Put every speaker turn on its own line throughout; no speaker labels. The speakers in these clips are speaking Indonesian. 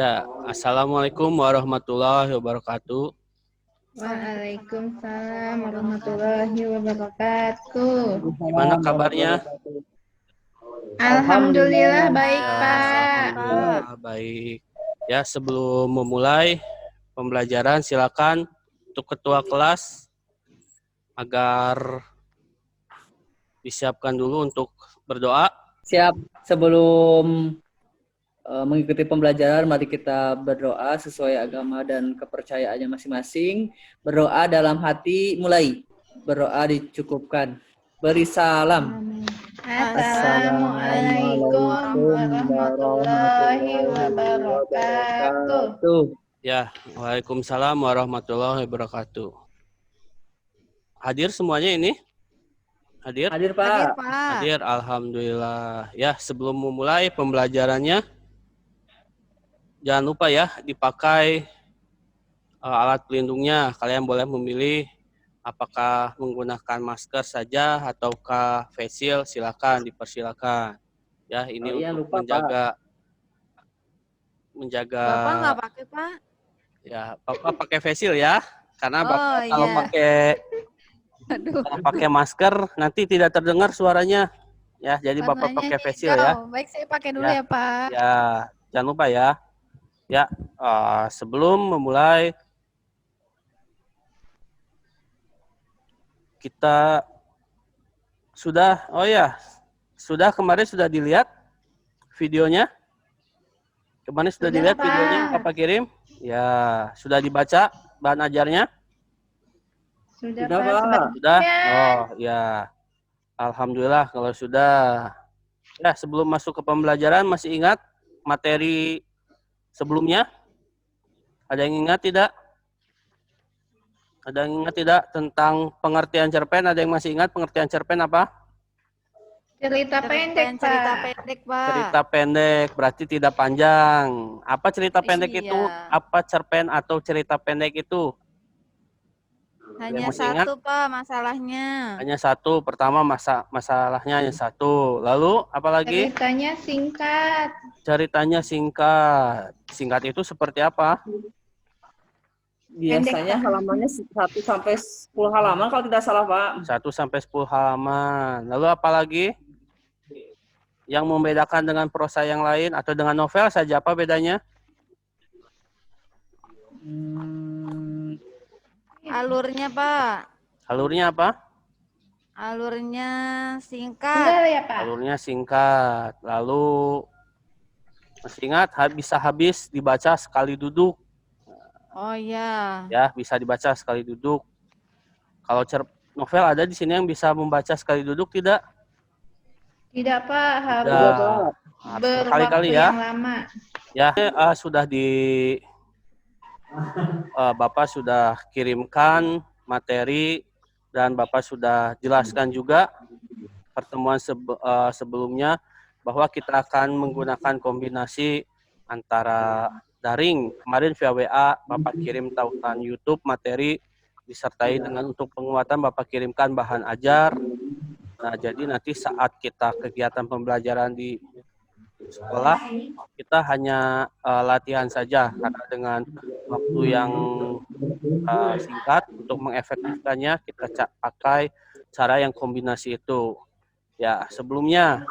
Ya, Assalamualaikum warahmatullahi wabarakatuh.
Waalaikumsalam warahmatullahi wabarakatuh.
Gimana kabarnya?
Alhamdulillah baik,
Ya,
Pak.
alhamdulillah baik. Ya, sebelum memulai pembelajaran, silakan untuk ketua kelas agar disiapkan dulu untuk berdoa.
Siap, sebelum mengikuti pembelajaran, mari kita berdoa sesuai agama dan kepercayaannya masing-masing. Berdoa dalam hati, mulai. Berdoa dicukupkan. Beri salam.
Assalamualaikum warahmatullahi wabarakatuh.
Ya, Waalaikumsalam warahmatullahi wabarakatuh. Hadir semuanya ini? Hadir?
Hadir, Pak.
Hadir, alhamdulillah. Ya, sebelum memulai pembelajarannya, jangan lupa ya dipakai alat pelindungnya. Kalian boleh memilih apakah menggunakan masker saja ataukah face shield, silakan dipersilakan. Ya, ini untuk
lupa,
menjaga.
Bapak nggak pakai, Pak?
Ya, Bapak pakai face shield ya. Karena Bapak kalau pakai masker nanti tidak terdengar suaranya. Ya, jadi Bapak pakai face shield ya.
Baik, saya pakai dulu ya, Pak.
Ya, jangan lupa ya. Ya, sebelum memulai kita kemarin sudah dilihat videonya? Kemarin sudah dilihat videonya Bapak kirim? Ya, sudah dibaca bahan ajarnya?
Sudah, Pak.
Sudah? Oh, ya. Alhamdulillah kalau sudah. Ya, sebelum masuk ke pembelajaran masih ingat materi sebelumnya? Ada yang ingat tidak? Ada yang ingat tidak tentang pengertian cerpen? Ada yang masih ingat pengertian cerpen apa?
Cerita pendek, Pak.
Cerita pendek, berarti tidak panjang. Apa cerita pendek itu? Apa cerpen atau cerita pendek itu?
Hanya satu, Pak, masalahnya.
Hanya satu. Pertama masalahnya hanya satu. Lalu apa lagi?
Ceritanya singkat.
Ceritanya singkat. Singkat itu seperti apa?
Biasanya halamannya 1 sampai 10 halaman kalau tidak salah, Pak.
1 sampai 10 halaman. Lalu apa lagi? Yang membedakan dengan prosa yang lain atau dengan novel saja, apa bedanya?
Alurnya, Pak.
Alurnya apa?
Alurnya singkat.
Ya, Pak.
Alurnya singkat. Lalu masih ingat bisa habis dibaca sekali duduk.
Oh iya.
Ya, bisa dibaca sekali duduk. Kalau novel ada di sini yang bisa membaca sekali duduk tidak?
Tidak, Pak. Harus
berkali-kali ya.
Yang lama.
Ya, sudah Bapak sudah kirimkan materi dan Bapak sudah jelaskan juga pertemuan sebelumnya bahwa kita akan menggunakan kombinasi antara daring. Kemarin via WA Bapak kirim tautan YouTube materi disertai dengan untuk penguatan Bapak kirimkan bahan ajar. Nah, jadi nanti saat kita kegiatan pembelajaran di sekolah kita hanya latihan saja karena dengan waktu yang singkat untuk mengefektifkannya kita pakai cara yang kombinasi itu. Ya, sebelumnya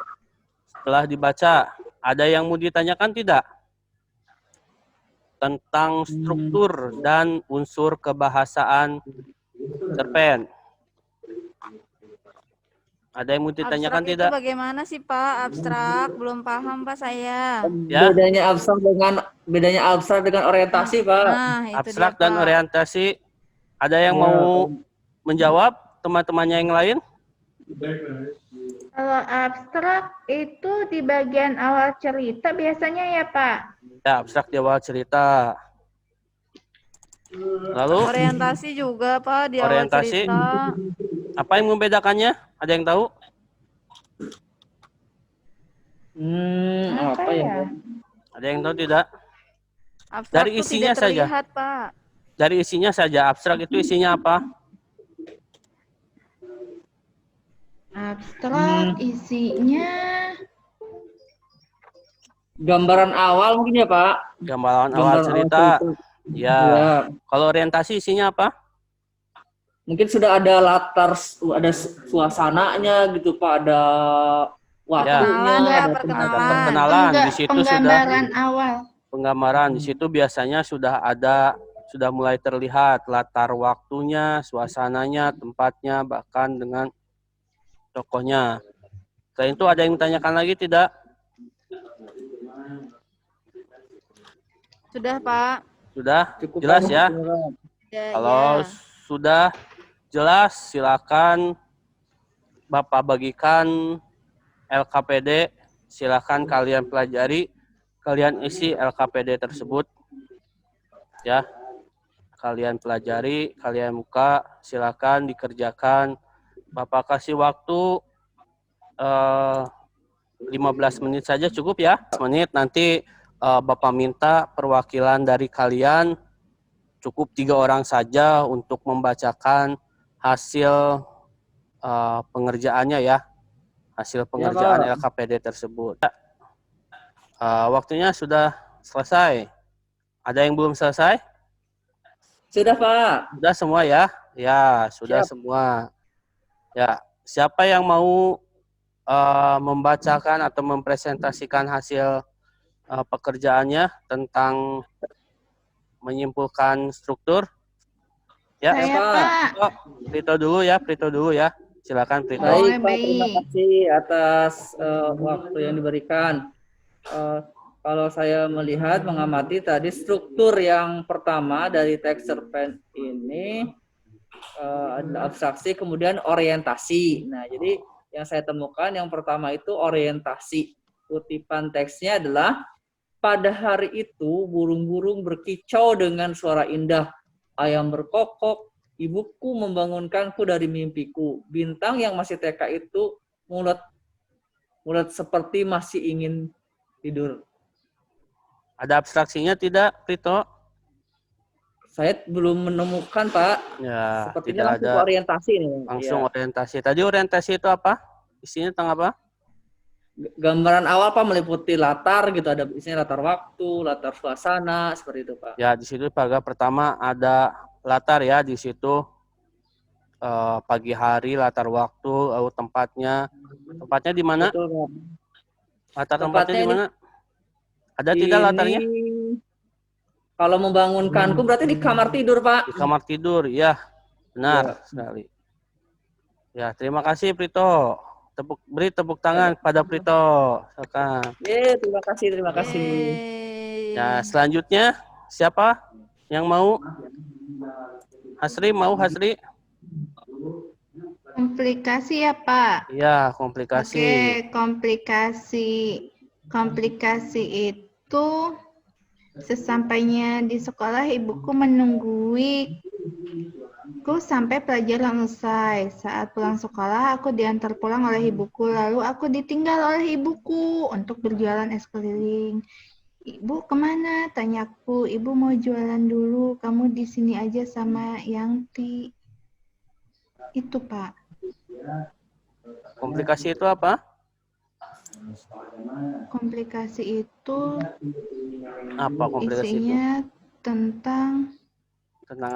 setelah dibaca ada yang mau ditanyakan tidak? Tentang struktur dan unsur kebahasaan cerpen. Ada yang mau ditanyakan
abstrak
tidak?
Itu bagaimana sih, Pak? Abstrak belum paham, Pak, saya.
Ya?
Bedanya abstrak dengan orientasi, Pak.
Nah, itu
abstrak
dia,
dan
Pak.
orientasi. Ada yang mau menjawab teman-temannya yang lain?
Kalau abstrak itu di bagian awal cerita biasanya ya, Pak?
Ya, abstrak di awal cerita. Lalu?
Orientasi juga, Pak, di awal cerita.
Apa yang membedakannya? Ada yang tahu?
Apa ya?
Ada yang tahu tidak?
Abstrak
dari isinya
tidak terlihat,
saja.
Pak.
Dari isinya saja. Abstrak itu isinya apa?
Abstrak isinya
Gambaran awal mungkin ya Pak.
Gambaran awal
Gambaran awal
cerita.
cerita.
Ya.
Ya.
Kalau orientasi isinya apa?
Mungkin sudah ada latar, ada suasananya gitu Pak, ada waktunya,
Perkenalan ya,
ada
perkenalan.
Ada perkenalan. Di situ sudah
Penggambaran awal.
penggambaran. Di situ biasanya sudah mulai terlihat latar waktunya, suasananya, tempatnya, bahkan dengan tokohnya. Selain itu ada yang ditanyakan lagi tidak?
Sudah, Pak.
Sudah?
cukup
Jelas
Pak.
ya?
Ya,
Kalau
ya.
sudah jelas, silakan Bapak bagikan LKPD. Silakan kalian pelajari, kalian isi LKPD tersebut. Ya, kalian pelajari, kalian buka, silakan dikerjakan. Bapak kasih waktu 15 menit saja cukup ya. 15 menit nanti Bapak minta perwakilan dari kalian cukup 3 orang saja untuk membacakan hasil pengerjaannya ya. Hasil pengerjaan
Pak.
LKPD tersebut. Waktunya sudah selesai. Ada yang belum selesai?
Sudah Pak.
Sudah semua ya? Ya, sudah
Siap.
semua. Ya, siapa yang mau membacakan atau mempresentasikan hasil pekerjaannya tentang menyimpulkan struktur? Ya,
Saya
Pak.
Pak.
Prito dulu ya. Silakan Prito.
Baik Pak,
Baik.
terima kasih atas waktu yang diberikan. Kalau saya melihat, mengamati tadi struktur yang pertama dari teks cerpen ini ada abstraksi, kemudian orientasi. Nah, jadi yang saya temukan yang pertama itu orientasi. Kutipan teksnya adalah, pada hari itu burung-burung berkicau dengan suara indah. Ayam berkokok, ibuku membangunkanku dari mimpiku. Bintang yang masih TK itu mulut seperti masih ingin tidur.
Ada abstraksinya tidak, Prito?
Saya belum menemukan, Pak.
Ya,
Sepertinya
tidak
langsung
ada.
ke orientasi nih.
Langsung
Ya.
orientasi. Tadi orientasi itu apa? Isinya tentang apa?
Gambaran awal Pak meliputi latar gitu, ada isinya latar waktu, latar suasana, seperti itu Pak.
Ya, di situ paragraf pertama ada latar ya, di situ pagi hari, latar waktu, lalu tempatnya. Tempatnya di mana?
Betul, Pak.
Latar tempatnya
Tempatnya
di
ini
mana? Ada tidak latarnya?
Kalau membangunkanku berarti di kamar tidur, Pak.
Di kamar tidur, ya. Benar sekali. Ya, terima kasih Prito. Beri tepuk tangan kepada Prito. Silakan.
Terima kasih, terima kasih.
Ya, selanjutnya siapa yang mau? Hasri, mau Hasri?
Komplikasi ya Pak.
Iya, komplikasi.
Oke, komplikasi. Komplikasi itu sesampainya di sekolah ibuku menungguiku sampai pelajaran usai. Saat pulang sekolah aku diantar pulang oleh ibuku, lalu aku ditinggal oleh ibuku untuk berjualan es keliling. Ibu kemana? Tanyaku. Ibu mau jualan dulu. Kamu di sini aja sama Yangti. Itu Pak.
Komplikasi itu apa?
Komplikasi itu
Apa komplikasi itu?
isinya tentang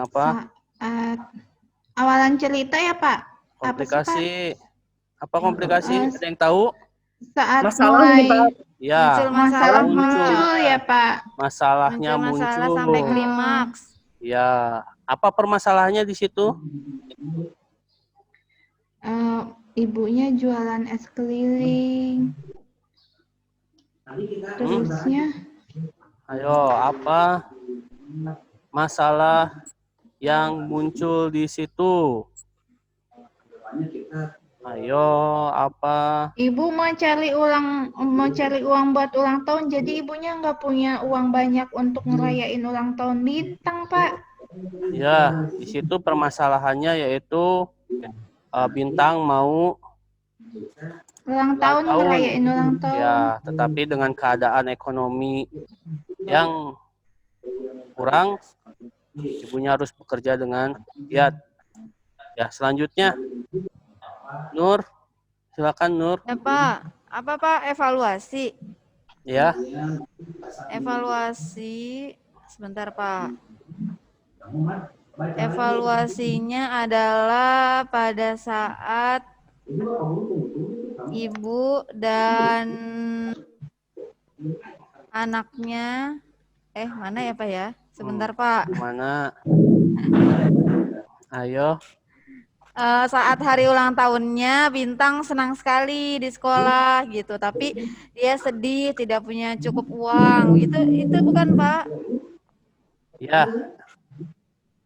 apa?
Saat awalan cerita ya Pak.
Komplikasi. Apa komplikasi?
Uh,
Ada yang tahu?
Saat
Masalah
mulai
ini, Pak.
Ya.
masalah muncul ya Pak.
Masalahnya
Masalah
muncul.
sampai klimaks.
Ya. Apa permasalahannya di situ?
Ibunya jualan es keliling. Terusnya,
Ayo, apa masalah yang muncul di situ? Ayo, apa?
ibu mau cari uang buat ulang tahun, jadi ibunya nggak punya uang banyak untuk ngerayain ulang tahun Bintang, Pak.
Ya, di situ permasalahannya yaitu Bintang mau
Ulang tahun, ngerayain ulang tahun.
Ya, tetapi dengan keadaan ekonomi yang kurang, ibunya harus bekerja dengan giat. Ya, selanjutnya Nur, silakan Nur.
Ya Pak, apa Pak evaluasi?
Ya,
Evaluasi, sebentar Pak. Evaluasinya adalah pada saat ibu dan anaknya, mana ya Pak ya? Sebentar Pak.
mana? Ayo.
Saat hari ulang tahunnya, Bintang senang sekali di sekolah gitu, tapi dia sedih tidak punya cukup uang. Itu bukan Pak?
Ya,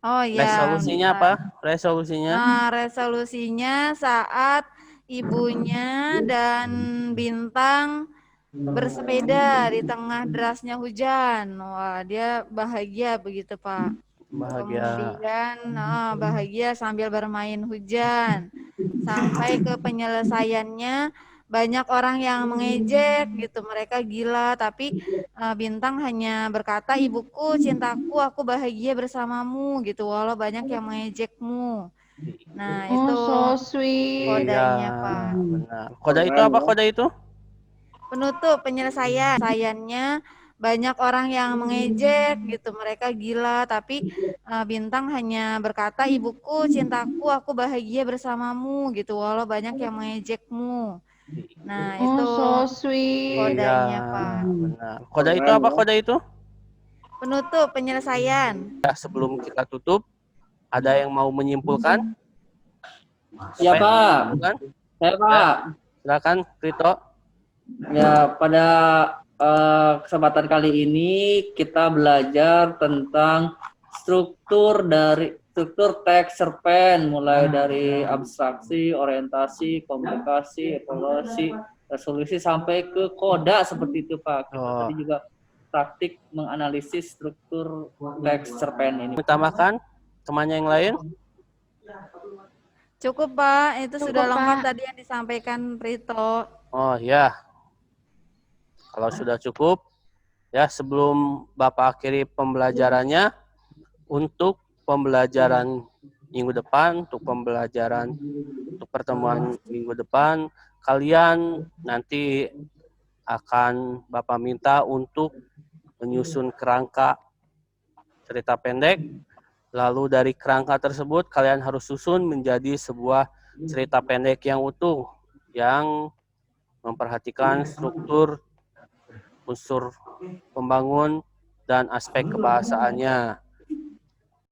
Oh ya,
resolusinya apa?
bentar.
Resolusinya?
Resolusinya saat ibunya dan Bintang bersepeda di tengah derasnya hujan. Wah, dia bahagia begitu, Pak.
Bahagia.
Kemudian bahagia sambil bermain hujan. Sampai ke penyelesaiannya banyak orang yang mengejek gitu. Mereka gila, tapi Bintang hanya berkata, "Ibuku, cintaku, aku bahagia bersamamu," gitu. Walau banyak yang mengejekmu. Nah,
Oh,
itu
so sweet.
Iya,
kodanya, Pak.
benar. Kode itu apa kode itu?
Penutup penyelesaian. Penyelesaiannya banyak orang yang mengejek gitu. Mereka gila, tapi Bintang hanya berkata, "Ibuku, cintaku, aku bahagia bersamamu," gitu. Walau banyak yang mengejekmu. Nah,
Oh,
itu
so sweet.
Iya,
kodanya, Pak.
benar. Kode itu apa kode itu?
Penutup penyelesaian.
Ya, sebelum kita tutup, ada yang mau menyimpulkan?
Ya
Apa yang mau
Pak,
menyimpulkan?
saya
Ya,
Pak.
silakan, Krito.
Ya, pada kesempatan kali ini kita belajar tentang struktur teks cerpen, mulai dari abstraksi, orientasi, komunikasi, evaluasi, resolusi sampai ke koda seperti itu Pak. Kita
Oh,
tadi juga praktik menganalisis struktur teks cerpen ini.
tambahkan temannya yang lain?
Cukup, Pak. Itu sudah
Cukup,
lengkap
Pak.
tadi yang disampaikan Prito.
Oh ya, kalau sudah cukup, ya sebelum Bapak akhiri pembelajarannya, untuk pembelajaran minggu depan, untuk pertemuan minggu depan, kalian nanti akan Bapak minta untuk menyusun kerangka cerita pendek, lalu dari kerangka tersebut kalian harus susun menjadi sebuah cerita pendek yang utuh, yang memperhatikan struktur, unsur pembangun, dan aspek kebahasaannya.